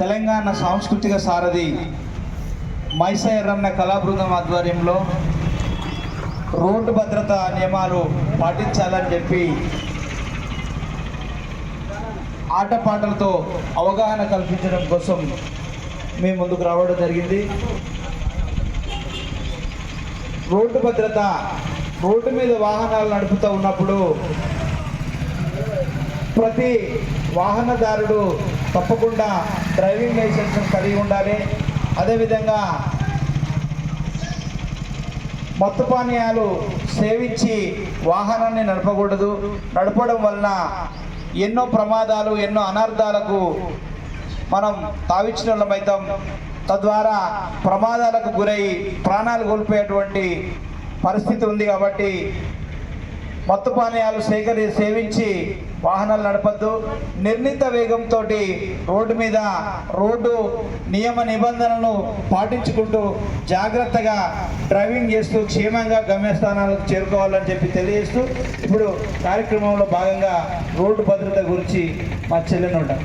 తెలంగాణ సాంస్కృతిక సారథి మైస ఎర్రన్న కళాబృందం ఆధ్వర్యంలో రోడ్డు భద్రతా నియమాలు పాటించాలని చెప్పి ఆటపాటలతో అవగాహన కల్పించడం కోసం మేము ముందుకు రావడం జరిగింది. రోడ్డు భద్రత, రోడ్డు మీద వాహనాలు నడుపుతూ ఉన్నప్పుడు ప్రతి వాహనదారుడు తప్పకుండా డ్రైవింగ్ లైసెన్స్ కలిగి ఉండాలి. అదేవిధంగా మత్తు పానీయాలు సేవించి వాహనాన్ని నడపకూడదు. నడపడం వలన ఎన్నో ప్రమాదాలు, ఎన్నో అనర్థాలకు మనం తావిచ్చిన వాళ్ళమవుతాం. తద్వారా ప్రమాదాలకు గురై ప్రాణాలు కోల్పోయేటువంటి పరిస్థితి ఉంది. కాబట్టి మత్తు పానీయాలు సేవించి వాహనాలు నడపద్దు. నిర్ణీత వేగంతో రోడ్డు మీద రోడ్డు నియమ నిబంధనలను పాటించుకుంటూ జాగ్రత్తగా డ్రైవింగ్ చేస్తూ క్షేమంగా గమ్యస్థానాలకు చేరుకోవాలని చెప్పి తెలియజేస్తూ ఇప్పుడు కార్యక్రమంలో భాగంగా రోడ్డు భద్రత గురించి మా చెల్లెనుంటాం.